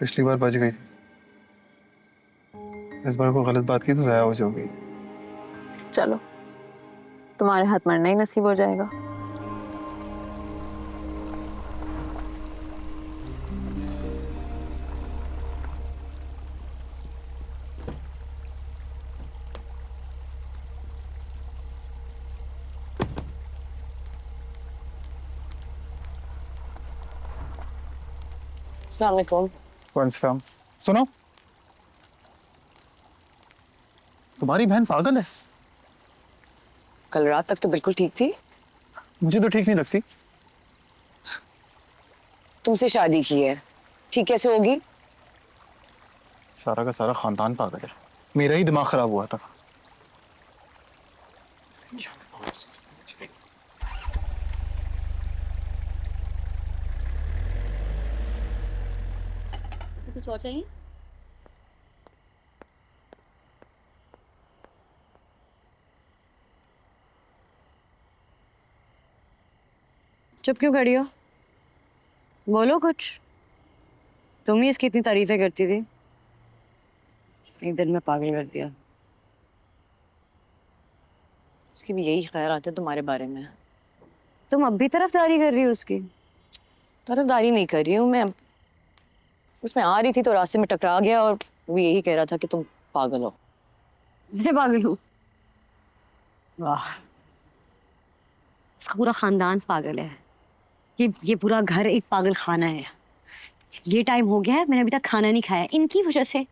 पिछली बार बच गई थी, इस बार कोई गलत बात की तो ज़ाया हो जाओगी। चलो, तुम्हारे हाथ मरना ही नसीब हो जाएगा। अस्सलाम वालेकुम। वालेकुम। सुनो, तुम्हारी बहन पागल है। कल रात तक तो बिल्कुल ठीक थी। मुझे तो ठीक नहीं लगती। तुमसे शादी की है, ठीक कैसे होगी? सारा का सारा खानदान पागल है, मेरा ही दिमाग खराब हुआ था। कुछ और चाहिए? चुप क्यों खड़ी हो? बोलो कुछ। तुम ही इसकी इतनी तारीफें करती थी, एक दिन में पागल कर दिया। उसकी भी यही ख्याल आते हैं तुम्हारे बारे में। तुम अब भी तरफदारी कर रही हो उसकी? तरफदारी नहीं कर रही हूँ मैं। उसमें आ रही थी तो रास्ते में टकरा गया और वो यही कह रहा था कि तुम पागल हो। मैं पागल हूँ? वाह, इसका पूरा खानदान पागल है। ये पूरा घर एक पागल खाना है। ये टाइम हो गया है, मैंने अभी तक खाना नहीं खाया इनकी वजह से।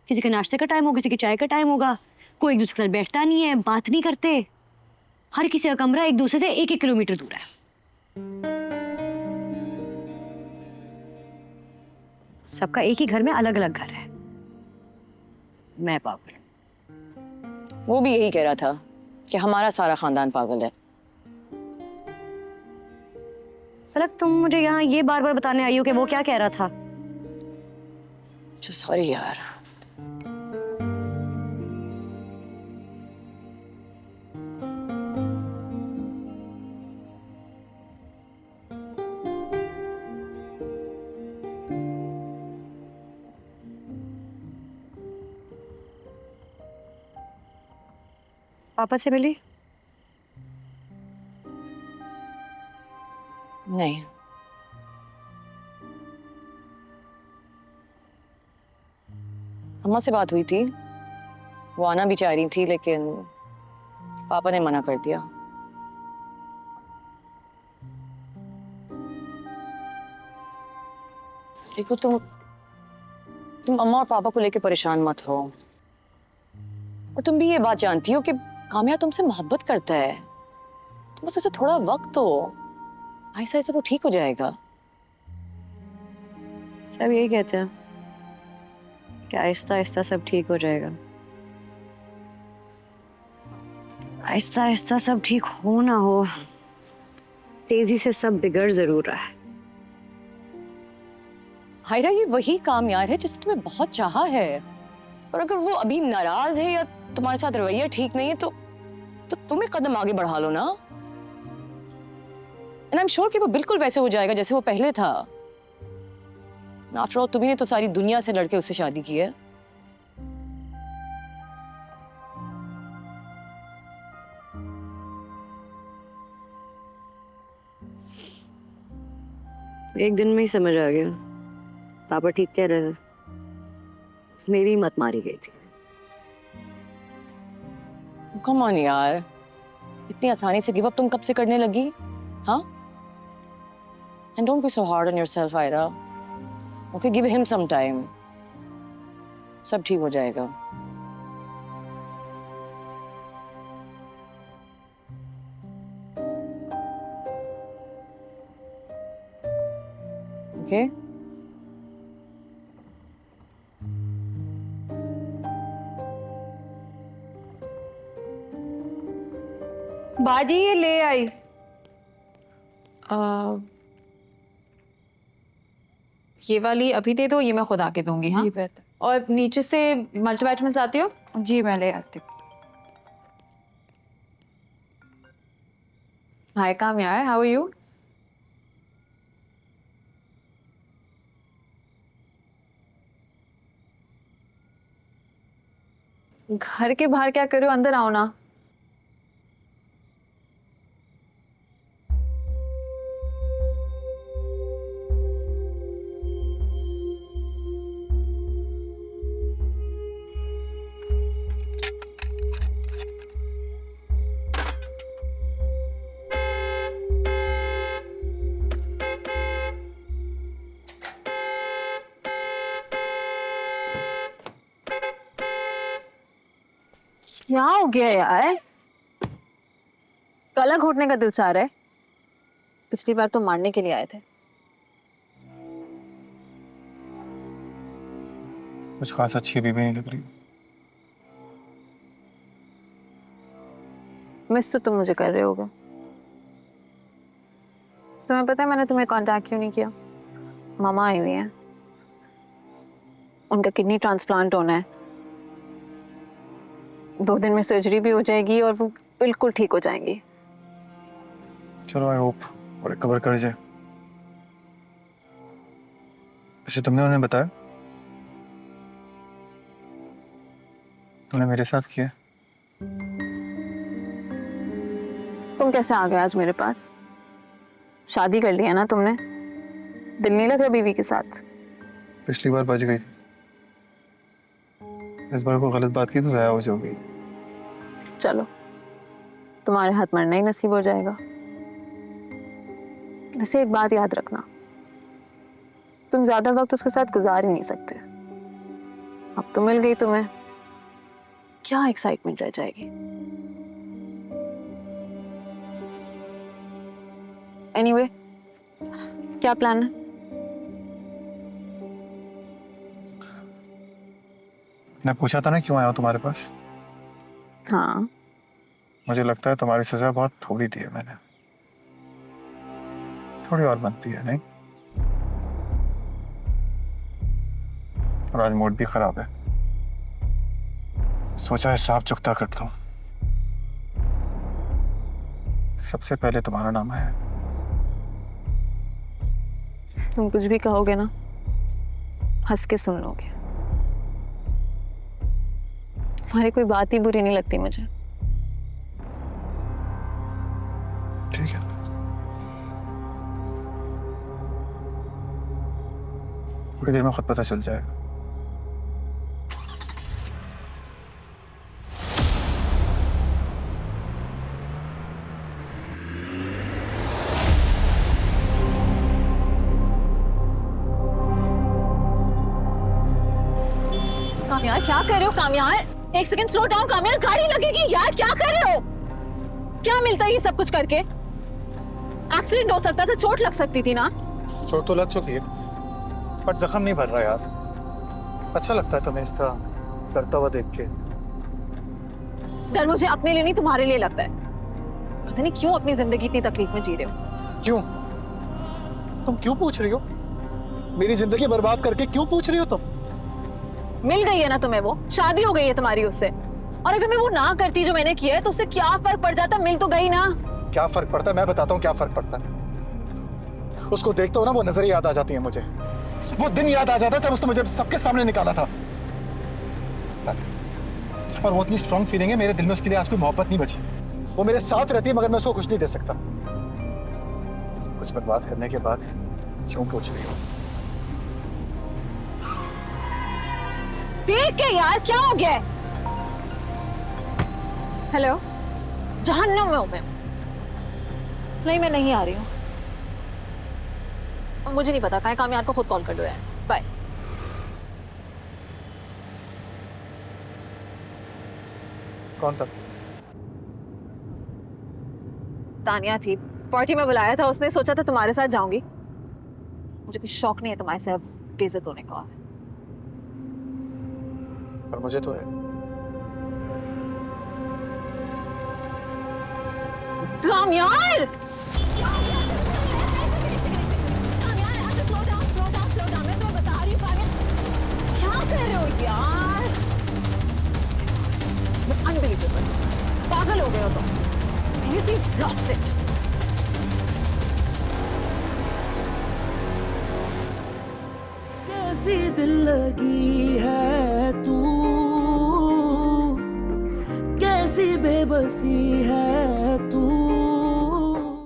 किसी के नाश्ते का टाइम होगा, किसी के चाय का टाइम होगा, कोई एक दूसरे के साथ बैठता नहीं है, बात नहीं करते। हर किसी का कमरा एक दूसरे से 1-1 किलोमीटर दूर है। सबका एक ही घर में अलग अलग घर है। मैं पागल। वो भी यही कह रहा था कि हमारा सारा खानदान पागल है। फलक, तुम मुझे यहाँ ये बार बार बताने आई हो कि वो क्या कह रहा था? सॉरी यार। पापा से मिली? नहीं, अम्मा से बात हुई थी, वो आना भी चाह रही थी लेकिन पापा ने मना कर दिया। देखो, तुम अम्मा और पापा को लेकर परेशान मत हो। और तुम भी ये बात जानती हो कि कामया तुमसे मोहब्बत करता है। तुम बस उसे थोड़ा वक्त दो, ऐसा ऐसा वो ठीक हो जाएगा। सब यही कहते हैं कि आहिस्ता आहिस्ता सब ठीक हो जाएगा। आहिस्ता आहिस्ता सब ठीक हो ना हो, तेजी से सब बिगड़ जरूर रहा है। हायरा, ये वही कामयार है जिसने तुम्हें बहुत चाहा है। और अगर वो अभी नाराज है या तुम्हारे साथ रवैया ठीक नहीं है तो तुम एक कदम आगे बढ़ा लो ना। एंड आई एम श्योर कि वो बिल्कुल वैसे हो जाएगा जैसे वो पहले था। आफ्टर ऑल तुम्ही ने तो सारी दुनिया से लड़के उससे शादी की है। एक दिन में ही समझ आ गया, पापा ठीक कह रहे थे। मेरी मत मारी गई थी। कम ऑन यार, इतनी आसानी से गिव अप तुम कब से करने लगी? हाँ? And don't be so hard on yourself Aira. Okay, give him some time, सब ठीक हो जाएगा। ओके? बाजी ये ले आई। ये वाली अभी दे दो, ये मैं खुद आके दूंगी। हाँ, जी बेहतर। और नीचे से मल्टीवाइटमिन्स लाती हो? जी मैं ले आती हूँ। हाय कामया, हाउ आर यू? घर के बाहर क्या कर रहे हो, अंदर आओ ना। क्या हो गया यार? गला घोटने का दिल चाह रहा है। पिछली बार तो मारने के लिए आए थे। कुछ खास अच्छी भी नहीं लग रही। मिस तो तुम मुझे कर रहे होगे। तुम्हें पता है मैंने तुम्हें कांटेक्ट क्यों नहीं किया? मामा आई हुई है, उनका किडनी ट्रांसप्लांट होना है। 2 दिन में सर्जरी भी हो जाएगी और वो बिल्कुल ठीक हो जाएंगी। चलो आई होप और रिकवर कर जाए। वैसे तुमने उन्हें बताया? तुमने मेरे साथ किया? तुम कैसे आ गए आज मेरे पास? शादी कर लिया ना तुमने? दिल नहीं लग रहा बीवी के साथ? पिछली बार बच गई थी, इस बार को गलत बात की तो ज़ाया हो जाओगी। चलो, तुम्हारे हाथ मरना ही नसीब हो जाएगा। वैसे एक बात याद रखना, तुम ज्यादा वक्त उसके साथ गुजार ही नहीं सकते। अब तो मिल गई तुम्हें, क्या एक्साइटमेंट रह जाएगी। एनीवे, क्या प्लान है? मैं पूछा था ना क्यों आया हूं तुम्हारे पास। हाँ, मुझे लगता है तुम्हारी सजा बहुत थोड़ी दी है मैंने, थोड़ी और बनती है नहीं? और आज मूड भी खराब है, सोचा हिसाब चुकता करता हूँ। सबसे पहले तुम्हारा नाम है। तुम कुछ भी कहोगे ना, हंस के सुन लोगे। तुम्हारी कोई बात ही बुरी नहीं लगती मुझे। ठीक है, थोड़ी देर में खुद पता चल जाएगा। कामयार, क्या कर रहे हो कामयार? एक सेकंड स्लो डाउन कामयार, गाड़ी लगेगी यार, क्या कर रहे हो? क्या मिलता है ये सब कुछ करके? एक्सीडेंट हो सकता था, चोट लग सकती थी ना। चोट तो लग चुकी है, पर जख्म नहीं भर रहा यार। अच्छा लगता है तुम्हें इस तरह डरता हुआ देख के? डर मुझे अपने लिए नहीं, तुम्हारे लिए लगता है। पता नहीं क्यों अपनी जिंदगी इतनी तकलीफ में जी रहे हो। क्यों? तुम क्यों पूछ रही हो? मेरी जिंदगी बर्बाद करके क्यों पूछ रही हो तुम? मिल गई है ना तुम्हें वो, शादी हो गई है तुम्हारी उससे। और अगर मैं वो ना करती जो मैंने किया है तो उससे क्या फर्क पड़ जाता? मिल तो गई ना। क्या फर्क पड़ता है? मैं बताता हूँ क्या फर्क पड़ता है। उसको देखता हूँ ना, वो नजरें याद आ जाती हैं मुझे। वो दिन याद आ जाता है जब उसने मुझे सबके सामने निकाला था। और वो इतनी स्ट्रॉन्ग फीलिंग है मेरे दिल में, उसके लिए आज कोई मोहब्बत नहीं बची। वो मेरे साथ रहती है मगर मैं उसको कुछ नहीं दे सकता। कुछ बर्बाद करने के बाद क्यों पूछ रही हो? देख के यार, क्या हो गया? हेलो, जहन्नुम में हूं मैं। नहीं, मैं नहीं आ रही हूँ। मुझे नहीं पता, कहीं कामयार को खुद कॉल कर दो यार। बाय। कौन था? तानिया थी, पार्टी में बुलाया था उसने, सोचा था तुम्हारे साथ जाऊंगी। मुझे कुछ शौक नहीं है तुम्हारे साथ बेइज्जत होने का। पर मुझे तो है। कामयार! क्या कर रहे हो यार? अनबिलीवेबल, पागल हो गए हो तुम। Seriously lost it. कैसी दिल लगी है तू, सी बेबसी है तू